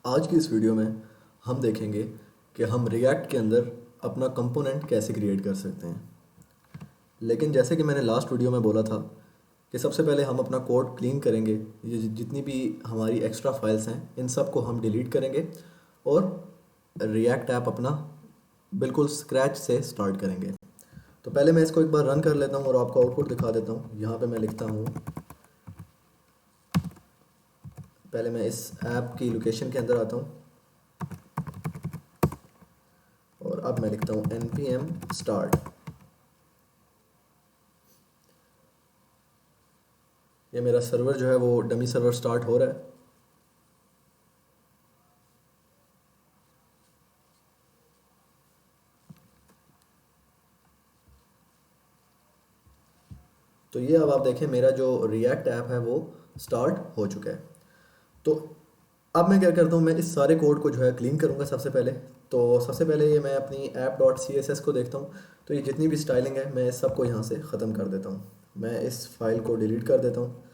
आज की इस वीडियो में हम देखेंगे कि हम रिएक्ट के अंदर अपना कंपोनेंट कैसे क्रिएट कर सकते हैं। लेकिन जैसे कि मैंने लास्ट वीडियो में बोला था कि सबसे पहले हम अपना कोड क्लीन करेंगे। ये जितनी भी हमारी एक्स्ट्रा फाइल्स हैं इन सब को हम डिलीट करेंगे और रिएक्ट ऐप अपना बिल्कुल स्क्रैच से स्टार्ट करेंगे। तो पहले मैं इसको एक बार रन कर लेता हूँ और आपको आउटपुट दिखा देता हूँ। यहाँ पे मैं लिखता हूँ, पहले मैं इस ऐप की लोकेशन के अंदर आता हूँ और अब मैं लिखता हूँ npm start। ये मेरा सर्वर जो है वो डमी सर्वर स्टार्ट हो रहा है। तो ये अब आप देखें मेरा जो रिएक्ट ऐप है वो स्टार्ट हो चुका है। तो अब मैं क्या करता हूँ, मैं इस सारे कोड को जो है क्लीन करूँगा सबसे पहले। तो सबसे पहले ये मैं अपनी app.css को देखता हूँ। तो ये जितनी भी स्टाइलिंग है मैं इस सब को यहाँ से ख़त्म कर देता हूँ। मैं इस फाइल को डिलीट कर देता हूँ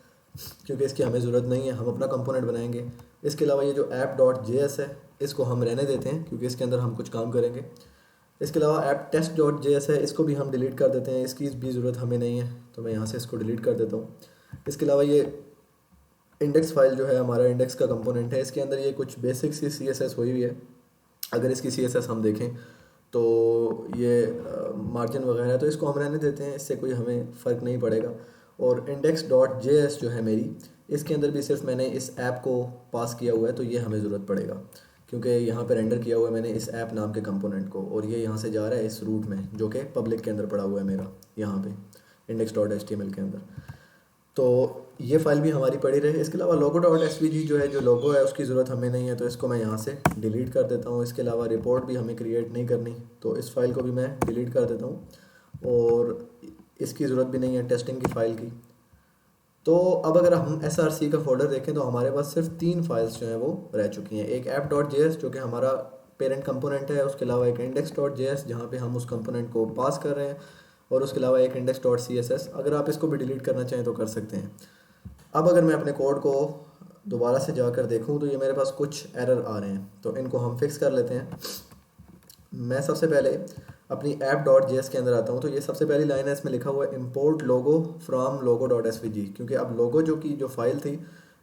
क्योंकि इसकी हमें ज़रूरत नहीं है, हम अपना कंपोनेंट बनाएंगे। इसके अलावा ये जो app.js है इसको हम रहने देते हैं क्योंकि इसके अंदर हम कुछ काम करेंगे। इसके अलावा ऐप test.js है, इसको भी हम डिलीट कर देते हैं, इसकी भी ज़रूरत हमें नहीं है, तो मैं यहाँ से इसको डिलीट कर देता हूँ। इसके अलावा ये इंडेक्स फाइल जो है हमारा इंडेक्स का कंपोनेंट है, इसके अंदर ये कुछ बेसिक सी CSS हुई हुई है। अगर इसकी CSS हम देखें तो ये मार्जिन वगैरह है, तो इसको हम रहने देते हैं, इससे कोई हमें फ़र्क नहीं पड़ेगा। और index.js जो है मेरी, इसके अंदर भी सिर्फ मैंने इस ऐप को पास किया हुआ है, तो ये हमें ज़रूरत पड़ेगा क्योंकि यहाँ पे रेंडर किया हुआ है मैंने इस ऐप नाम के कंपोनेंट को, और ये यहाँ से जा रहा है इस रूट में जो कि पब्लिक के अंदर पड़ा हुआ है मेरा, यहाँ पे index.html के अंदर। तो ये फाइल भी हमारी पड़ी रहे। इसके अलावा logo.svg जो है, जो लोगो है उसकी ज़रूरत हमें नहीं है, तो इसको मैं यहाँ से डिलीट कर देता हूँ। इसके अलावा रिपोर्ट भी हमें क्रिएट नहीं करनी, तो इस फाइल को भी मैं डिलीट कर देता हूँ और इसकी ज़रूरत भी नहीं है टेस्टिंग की फ़ाइल की। तो अब अगर हम src का फोल्डर देखें तो हमारे पास सिर्फ 3 फाइल्स जो हैं वो रह चुकी हैं। एक app.js जो कि हमारा पेरेंट कंपोनेंट है, उसके अलावा एक index.js जहाँ पे हम उस कंपोनेंट को पास कर रहे हैं, और उसके अलावा एक index.css। अगर आप इसको भी डिलीट करना चाहें तो कर सकते हैं। अब अगर मैं अपने कोड को दोबारा से जाकर देखूं तो ये मेरे पास कुछ एरर आ रहे हैं, तो इनको हम फिक्स कर लेते हैं। मैं सबसे पहले अपनी app.js के अंदर आता हूँ। तो ये सबसे पहली लाइन है, इसमें लिखा हुआ है import logo from logo.svg, क्योंकि अब लोगो जो फाइल थी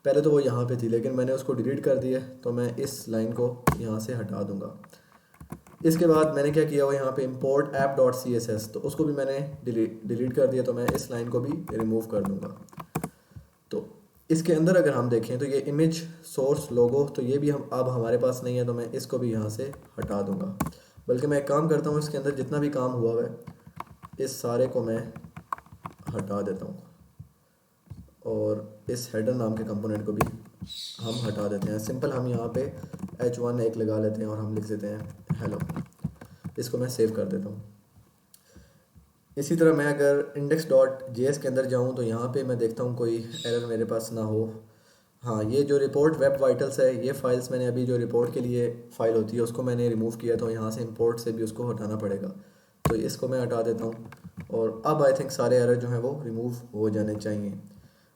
पहले तो वो यहाँ पे थी, लेकिन मैंने उसको डिलीट कर दिया, तो मैं इस लाइन को यहाँ से हटा दूँगा। इसके बाद मैंने क्या किया हुआ यहाँ पे import app.css, तो उसको भी मैंने डिलीट कर दिया, तो मैं इस लाइन को भी रिमूव कर दूँगा। तो इसके अंदर अगर हम देखें तो ये इमेज सोर्स लोगो, तो ये भी हम अब हमारे पास नहीं है, तो मैं इसको भी यहाँ से हटा दूँगा। बल्कि मैं एक काम करता हूँ, इसके अंदर जितना भी काम हुआ है इस सारे को मैं हटा देता हूँ और इस हेडर नाम के कंपोनेंट को भी हम हटा देते हैं। सिंपल हम यहाँ पे h1 एक लगा लेते हैं और हम लिख देते हैं हेलो। इसको मैं सेव कर देता हूँ। इसी तरह मैं अगर index.js के अंदर जाऊँ तो यहाँ पे मैं देखता हूँ कोई एरर मेरे पास ना हो। हाँ, ये जो रिपोर्ट वेब वाइटल्स है, ये फाइल्स मैंने अभी जो रिपोर्ट के लिए फ़ाइल होती है उसको मैंने रिमूव किया, तो यहाँ से इंपोर्ट से भी उसको हटाना पड़ेगा, तो इसको मैं हटा देता हूँ। और अब आई थिंक सारे एरर जो हैं वो रिमूव हो जाने चाहिए।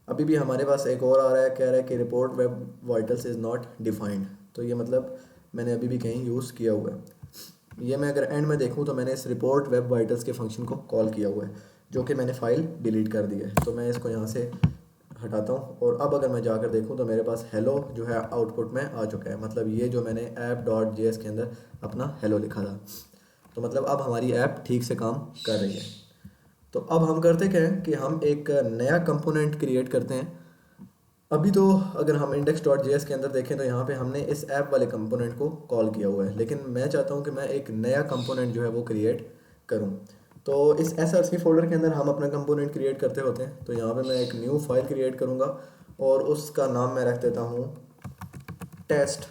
अभी भी हमारे पास एक और आ रहा है, कह रहा है कि report web vitals is not defined, तो ये मतलब मैंने अभी भी कहीं यूज़ किया हुआ है। ये मैं अगर एंड में देखूँ तो मैंने इस रिपोर्ट वेब वाइटल्स के फंक्शन को कॉल किया हुआ है, जो कि मैंने फ़ाइल डिलीट कर दी है, तो मैं इसको यहाँ से हटाता हूँ। और अब अगर मैं जाकर देखूँ तो मेरे पास हेलो जो है आउटपुट में आ चुका है, मतलब ये जो मैंने app.js के अंदर अपना हेलो लिखा था, तो मतलब अब हमारी ऐप ठीक से काम कर रही है। तो अब हम करते क्या हैं कि हम एक नया कंपोनेंट क्रिएट करते हैं। अभी तो अगर हम index.js के अंदर देखें तो यहाँ पे हमने इस ऐप वाले कंपोनेंट को कॉल किया हुआ है, लेकिन मैं चाहता हूँ कि मैं एक नया कंपोनेंट जो है वो क्रिएट करूँ। तो इस src फोल्डर के अंदर हम अपना कंपोनेंट क्रिएट करते होते हैं, तो यहाँ पे मैं एक न्यू फाइल क्रिएट करूँगा और उसका नाम मैं रख देता हूँ टेस्ट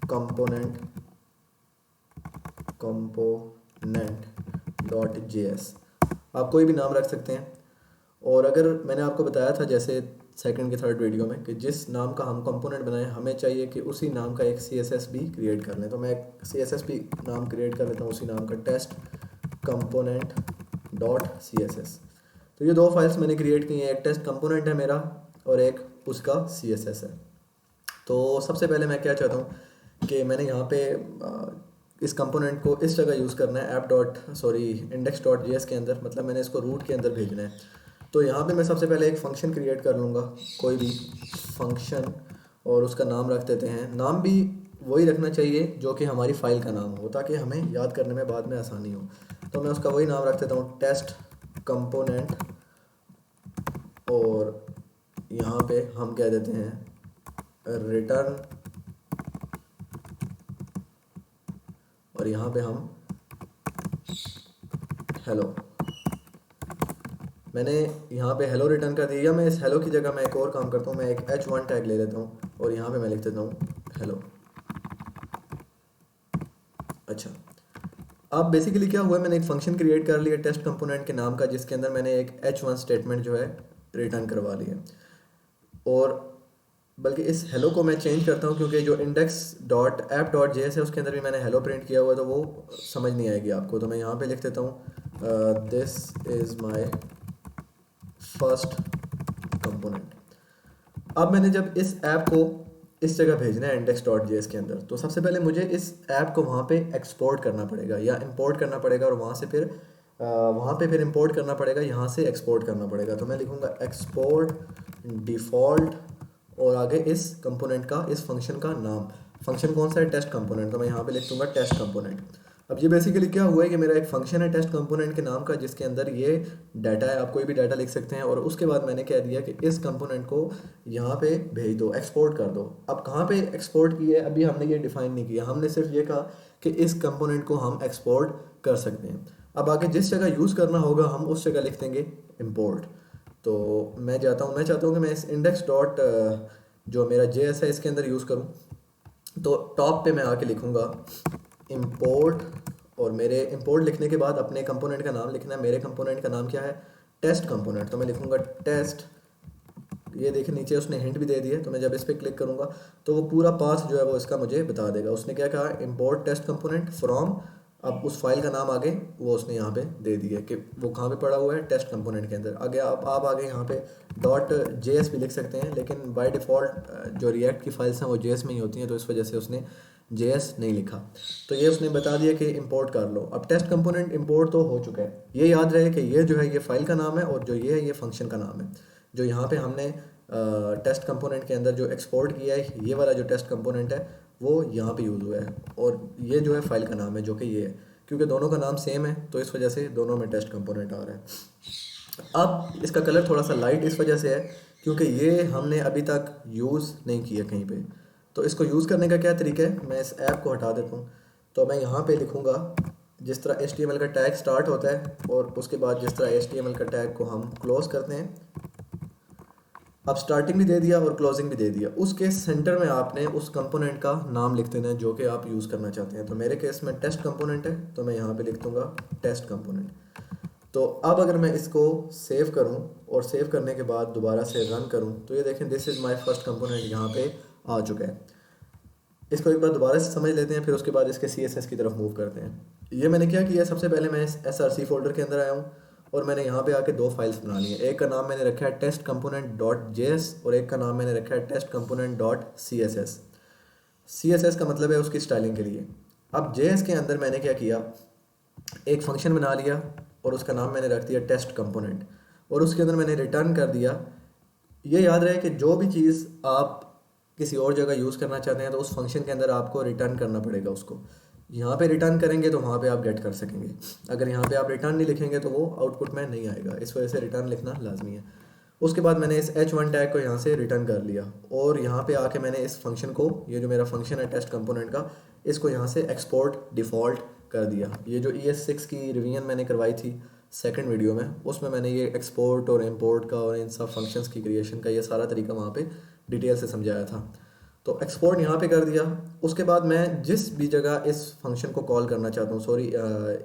component.js। आप कोई भी नाम रख सकते हैं। और अगर मैंने आपको बताया था जैसे सेकंड के थर्ड वीडियो में कि जिस नाम का हम कंपोनेंट बनाएं हमें चाहिए कि उसी नाम का एक CSS भी क्रिएट कर लें, तो मैं एक CSS भी नाम क्रिएट कर लेता हूँ उसी नाम का टेस्ट component.css। तो ये दो फाइल्स मैंने क्रिएट की हैं, एक टेस्ट कंपोनेंट है मेरा और एक उसका CSS है। तो सबसे पहले मैं क्या चाहता हूँ कि मैंने यहाँ पे इस कंपोनेंट को इस जगह यूज़ करना है इंडेक्स डॉट जेएस के अंदर, मतलब मैंने इसको रूट के अंदर भेजना है। तो यहाँ पे मैं सबसे पहले एक फ़ंक्शन क्रिएट कर लूँगा, कोई भी फंक्शन, और उसका नाम रख देते हैं। नाम भी वही रखना चाहिए जो कि हमारी फ़ाइल का नाम हो, ताकि हमें याद करने में बाद में आसानी हो। तो मैं उसका वही नाम रख देता हूँ, टेस्ट कंपोनेंट, और यहाँ पे हम कह देते हैं रिटर्न, और यहाँ पे हम हेलो। मैंने यहाँ पे हेलो रिटर्न कर दिया। मैं इस हेलो की जगह मैं एक और काम करता हूँ, मैं एक h1 टैग ले लेता हूँ और यहाँ पे मैं लिख देता हूँ हेलो। अच्छा, अब बेसिकली क्या हुआ, मैंने एक फंक्शन क्रिएट कर लिया टेस्ट कंपोनेंट के नाम का, जिसके अंदर मैंने एक h1 स्टेटमेंट जो है रिटर्न करवा लिया। और बल्कि इस हेलो को मैं चेंज करता हूँ, क्योंकि जो index dot app dot JS है उसके अंदर भी मैंने हेलो प्रिंट किया हुआ है, तो वो समझ नहीं आएगी आपको। तो मैं यहाँ पे लिख देता हूँ this is my first component. अब मैंने जब इस ऐप को इस जगह भेजना है इंडेक्स डॉट जेएस के अंदर, तो सबसे पहले मुझे इस ऐप को वहाँ पे एक्सपोर्ट करना पड़ेगा या इंपोर्ट करना पड़ेगा, और वहाँ पे फिर इंपोर्ट करना पड़ेगा, यहाँ से एक्सपोर्ट करना पड़ेगा। तो मैं लिखूँगा एक्सपोर्ट डिफ़ॉल्ट, और आगे इस कंपोनेंट का, इस फंक्शन का नाम। फंक्शन कौन सा है? Test component. तो मैं यहाँ पे लिख दूँगा टेस्ट कंपोनेंट। अब ये बेसिकली क्या हुआ है कि मेरा एक फंक्शन है टेस्ट कंपोनेंट के नाम का, जिसके अंदर ये डाटा है, आप कोई भी डाटा लिख सकते हैं। और उसके बाद मैंने कह दिया कि इस कंपोनेंट को यहाँ पे भेज दो, एक्सपोर्ट कर दो। अब कहाँ पे एक्सपोर्ट किया है अभी हमने ये डिफाइन नहीं किया, हमने सिर्फ ये कहा कि इस कंपोनेंट को हम एक्सपोर्ट कर सकते हैं। अब आगे जिस जगह यूज़ करना होगा हम उस जगह लिख देंगे इम्पोर्ट। तो मैं चाहता हूँ कि मैं इस इंडेक्स डॉट जो मेरा जेएस है इसके अंदर यूज़ करूँ। तो टॉप पे मैं आके लिखूँगा इंपोर्ट, और मेरे इंपोर्ट लिखने के बाद अपने कंपोनेंट का नाम लिखना है। मेरे कंपोनेंट का नाम क्या है? Test component. तो मैं लिखूँगा टेस्ट। ये देखिए नीचे उसने हिंट भी दे दिया, तो मैं जब इस पर क्लिक करूँगा तो वो पूरा पाथ जो है वो इसका मुझे बता देगा। उसने क्या कहा? इंपोर्ट टेस्ट कंपोनेंट फ्रॉम, अब उस फाइल का नाम आगे वो उसने यहाँ पे दे दिया कि वो कहाँ पे पड़ा हुआ है, टेस्ट कंपोनेंट के अंदर। आगे आप आगे यहाँ पे डॉट जेएस भी लिख सकते हैं, लेकिन बाय डिफ़ॉल्ट जो रिएक्ट की फाइल्स हैं वो जेएस में ही होती हैं, तो इस वजह से उसने जेएस नहीं लिखा। तो ये उसने बता दिया कि इंपोर्ट कर लो। अब टेस्ट कंपोनेंट इंपोर्ट तो हो चुका है। ये याद रहे कि ये जो है ये फाइल का नाम है, और जो ये है ये फंक्शन का नाम है। जो यहाँ पे हमने टेस्ट कंपोनेंट के अंदर जो एक्सपोर्ट किया है, ये वाला जो टेस्ट कंपोनेंट है वो यहाँ पे यूज़ हुआ है, और ये जो है फाइल का नाम है जो कि ये है। क्योंकि दोनों का नाम सेम है तो इस वजह से दोनों में टेस्ट कंपोनेंट आ रहा है। अब इसका कलर थोड़ा सा लाइट इस वजह से है क्योंकि ये हमने अभी तक यूज़ नहीं किया कहीं पे। तो इसको यूज़ करने का क्या तरीका है, मैं इस ऐप को हटा देता हूँ। तो मैं यहाँ पे लिखूँगा जिस तरह HTML का टैग स्टार्ट होता है, और उसके बाद जिस तरह HTML का टैग को हम क्लोज़ करते हैं। अब स्टार्टिंग भी दे दिया और क्लोजिंग भी दे दिया। उसके सेंटर में आपने उस कंपोनेंट का नाम लिख देना है जो कि आप यूज़ करना चाहते हैं। तो मेरे केस में टेस्ट कंपोनेंट है, तो मैं यहाँ पे लिख दूँगा टेस्ट कंपोनेंट। तो अब अगर मैं इसको सेव करूँ और सेव करने के बाद दोबारा से रन करूँ, तो ये देखें this is my first component यहाँ पे आ चुका है। इसको एक बार दोबारा से समझ लेते हैं, फिर उसके बाद इसके CSS की तरफ मूव करते हैं। ये मैंने क्या किया, सबसे पहले मैं इस SRC फोल्डर के अंदर आया हूँ, और मैंने यहाँ पे आके दो फाइल्स बना ली हैं। एक का नाम मैंने रखा है टेस्ट कंपोनेंट डॉट जेएस, और एक का नाम मैंने रखा है test component dot CSS। CSS का मतलब है उसकी स्टाइलिंग के लिए। अब जेएस के अंदर मैंने क्या किया, एक फंक्शन बना लिया और उसका नाम मैंने रख दिया टेस्ट कंपोनेंट, और उसके अंदर मैंने रिटर्न कर दिया। ये याद रहे कि जो भी चीज़ आप किसी और जगह यूज़ करना चाहते हैं तो उस फंक्शन के अंदर आपको रिटर्न करना पड़ेगा उसको। यहाँ पे रिटर्न करेंगे तो वहाँ पे आप गेट कर सकेंगे। अगर यहाँ पे आप रिटर्न नहीं लिखेंगे तो वो आउटपुट में नहीं आएगा, इस वजह से रिटर्न लिखना लाजमी है। उसके बाद मैंने इस h1 टैग को यहाँ से रिटर्न कर लिया, और यहाँ पे आके मैंने इस फंक्शन को, ये जो मेरा फंक्शन है टेस्ट कंपोनेंट का, इसको यहाँ से एक्सपोर्ट डिफ़ॉल्ट कर दिया। ये जो ES6 की रिवीजन मैंने करवाई थी सेकंड वीडियो में, उसमें मैंने ये एक्सपोर्ट और इंपोर्ट का और इन सब फंक्शंस की क्रिएशन का ये सारा तरीका वहाँ पे डिटेल से समझाया था। तो एक्सपोर्ट यहाँ पे कर दिया। उसके बाद मैं जिस भी जगह इस फंक्शन को कॉल करना चाहता हूँ,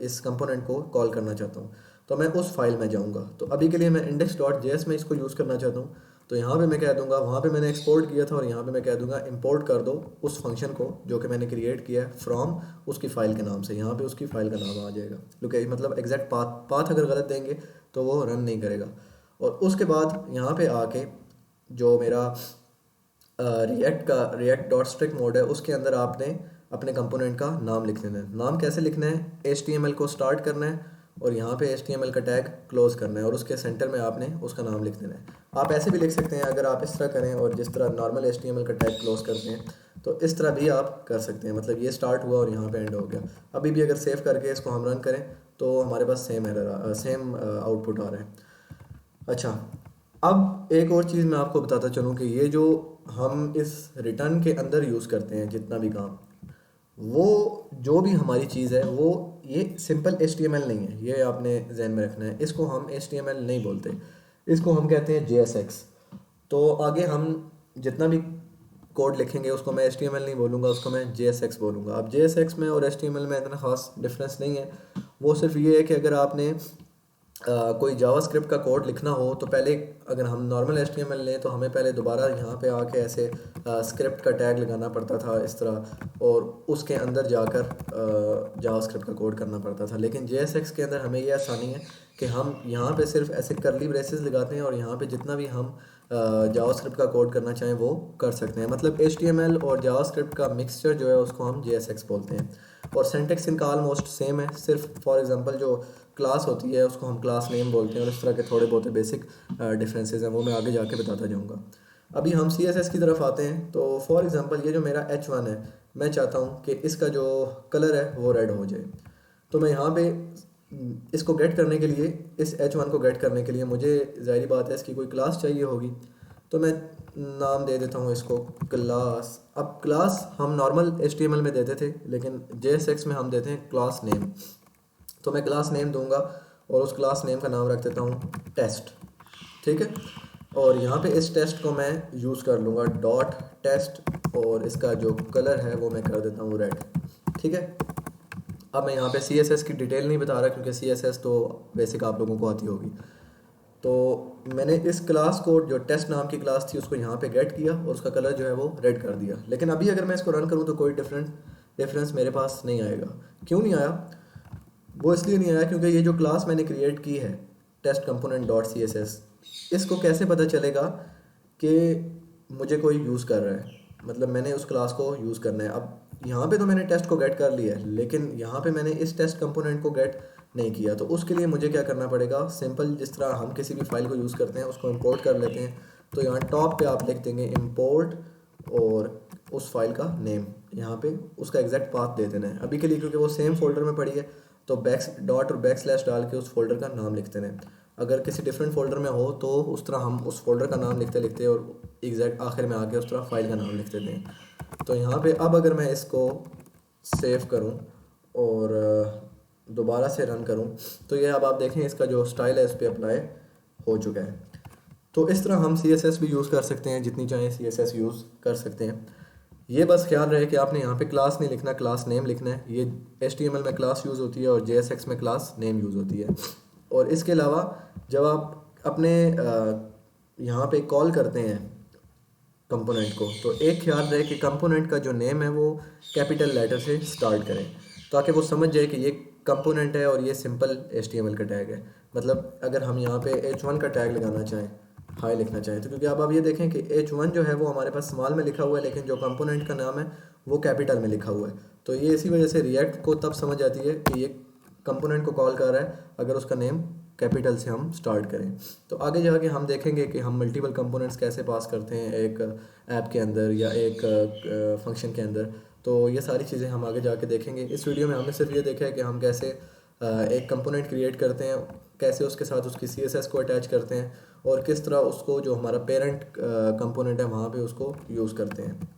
इस कंपोनेंट को कॉल करना चाहता हूँ, तो मैं उस फाइल में जाऊँगा। तो अभी के लिए मैं इंडेक्स डॉट जेएस में इसको यूज़ करना चाहता हूँ, तो यहाँ पे मैं कह दूँगा, वहाँ पे मैंने एक्सपोर्ट किया था, और यहाँ पे मैं कह दूँगा इंपोर्ट कर दो उस फंक्शन को जो कि मैंने क्रिएट किया है फ्रॉम उसकी फ़ाइल के नाम से। यहाँ पे उसकी फ़ाइल का नाम आ जाएगा, क्योंकि मतलब एग्जैक्ट पाथ अगर गलत देंगे तो वो रन नहीं करेगा। और उसके बाद यहाँ पे आके जो मेरा रिएक्ट डॉट स्ट्रिक मोड है, उसके अंदर आपने अपने कंपोनेंट का नाम लिख देना है। नाम कैसे लिखना है, HTML को स्टार्ट करना है और यहाँ पे HTML का टैग क्लोज करना है और उसके सेंटर में आपने उसका नाम लिख देना है। आप ऐसे भी लिख सकते हैं, अगर आप इस तरह करें और जिस तरह नॉर्मल HTML का टैग क्लोज करते हैं तो इस तरह भी आप कर सकते हैं। मतलब ये स्टार्ट हुआ और यहाँ पे एंड हो गया। अभी भी अगर सेव करके इसको हम रन करें तो हमारे पास सेम आउटपुट आ रहा है। अच्छा, अब एक और चीज़ मैं आपको बताता चलूँ कि ये जो हम इस रिटर्न के अंदर यूज़ करते हैं जितना भी काम, वो जो भी हमारी चीज़ है वो ये सिंपल HTML नहीं है, ये आपने जहन में रखना है। इसको हम HTML नहीं बोलते, इसको हम कहते हैं JSX। तो आगे हम जितना भी कोड लिखेंगे उसको मैं HTML नहीं बोलूँगा, उसको मैं JSX बोलूँगा। अब JSX में और HTML में इतना ख़ास डिफरेंस नहीं है, वो सिर्फ ये है कि अगर आपने कोई जावास्क्रिप्ट का कोड लिखना हो तो पहले, अगर हम नॉर्मल HTML लें तो हमें पहले दोबारा यहाँ पे आके ऐसे स्क्रिप्ट का टैग लगाना पड़ता था इस तरह, और उसके अंदर जाकर जावास्क्रिप्ट का कोड करना पड़ता था। लेकिन JSX के अंदर हमें ये आसानी है कि हम यहाँ पे सिर्फ ऐसे करली ब्रेसेस लगाते हैं और यहाँ पे जितना भी हम जावास्क्रिप्ट का कोड करना चाहें वो कर सकते हैं। मतलब HTML और जावास्क्रिप्ट का मिक्सचर जो है उसको हम JSX बोलते हैं। और सिंटेक्स इनका ऑलमोस्ट सेम है, सिर्फ फॉर एग्जांपल जो क्लास होती है उसको हम क्लास नेम बोलते हैं और इस तरह के थोड़े बहुत बेसिक डिफरेंसेस हैं, वो मैं आगे जाके बताता जाऊँगा। अभी हम CSS की तरफ आते हैं। तो फॉर एग्जांपल ये जो मेरा H1 है, मैं चाहता हूँ कि इसका जो कलर है वो रेड हो जाए। तो मैं यहाँ पे इसको गेट करने के लिए, इस H1 को गेट करने के लिए मुझे ज़ाहिरी बात है इसकी कोई क्लास चाहिए होगी। तो मैं नाम दे देता हूँ इसको क्लास। अब क्लास हम नॉर्मल HTML में देते थे, लेकिन JSX में हम देते हैं क्लास नेम। तो मैं क्लास नेम दूंगा और उस क्लास नेम का नाम रख देता हूँ टेस्ट, ठीक है। और यहाँ पे इस टेस्ट को मैं यूज़ कर लूँगा डॉट टेस्ट, और इसका जो कलर है वो मैं कर देता हूँ रेड, ठीक है। अब मैं यहाँ पे CSS की डिटेल नहीं बता रहा क्योंकि CSS तो बेसिक आप लोगों को आती होगी। तो मैंने इस क्लास को, जो टेस्ट नाम की क्लास थी, उसको यहाँ पे गेट किया और उसका कलर जो है वो रेड कर दिया। लेकिन अभी अगर मैं इसको रन करूँ तो कोई डिफरेंस मेरे पास नहीं आएगा। क्यों नहीं आया? वो इसलिए नहीं आया क्योंकि ये जो क्लास मैंने क्रिएट की है टेस्ट कंपोनेंट डॉट CSS, इसको कैसे पता चलेगा कि मुझे कोई यूज़ कर रहा है? मतलब मैंने उस क्लास को यूज़ करना है। अब यहाँ पे तो मैंने टेस्ट को गेट कर लिया है, लेकिन यहाँ पे मैंने इस टेस्ट कंपोनेंट को गेट नहीं किया। तो उसके लिए मुझे क्या करना पड़ेगा? सिंपल, जिस तरह हम किसी भी फाइल को यूज़ करते हैं उसको इंपोर्ट कर लेते हैं। तो यहाँ टॉप पे आप लिख देंगे इंपोर्ट और उस फाइल का नेम, यहाँ पे उसका एग्जैक्ट पाथ दे देना है अभी के लिए, क्योंकि वो सेम फोल्डर में पड़ी है। तो डॉट और बैकस्लैश डाल के उस फोल्डर का नाम लिखते हैं। अगर किसी डिफरेंट फोल्डर में हो तो उस तरह हम उस फोल्डर का नाम लिखते लिखते और एग्जैक्ट आखिर में आके उस तरह फाइल का नाम लिख देते हैं। तो यहाँ पे अब अगर मैं इसको सेव करूँ और दोबारा से रन करूँ तो ये अब आप देखें इसका जो स्टाइल है इस पर अप्लाई हो चुका है। तो इस तरह हम CSS भी यूज़ कर सकते हैं, जितनी चाहें CSS यूज़ कर सकते हैं। ये बस ख्याल रहे कि आपने यहाँ पे क्लास नहीं लिखना, क्लास नेम लिखना है। ये HTML में क्लास यूज़ होती है और JSX में क्लास नेम यूज़ होती है। और इसके अलावा जब आप अपने यहाँ पे कॉल करते हैं कंपोनेंट को, तो एक ख्याल रहे कि कंपोनेंट का जो नेम है वो कैपिटल लेटर से स्टार्ट करें, ताकि वो समझ जाए कि ये कंपोनेंट है और ये सिंपल HTML का टैग है। मतलब अगर हम यहाँ पे H1 का टैग लगाना चाहें, हाई लिखना चाहें, तो क्योंकि अब आप ये देखें कि H1 जो है वो हमारे पास स्मॉल में लिखा हुआ है, लेकिन जो कंपोनेंट का नाम है वो कैपिटल में लिखा हुआ है। तो ये इसी वजह से रिएक्ट को तब समझ आती है कि ये कंपोनेंट को कॉल कर रहा है अगर उसका नेम कैपिटल से हम स्टार्ट करें। तो आगे जाके हम देखेंगे कि हम मल्टीपल कंपोनेंट्स कैसे पास करते हैं एक ऐप के अंदर या एक फंक्शन के अंदर। तो ये सारी चीज़ें हम आगे जाके देखेंगे। इस वीडियो में हमने सिर्फ ये देखा है कि हम कैसे एक कंपोनेंट क्रिएट करते हैं, कैसे उसके साथ उसकी CSS को अटैच करते हैं और किस तरह उसको, जो हमारा पेरेंट कंपोनेंट है, वहाँ पे उसको यूज़ करते हैं।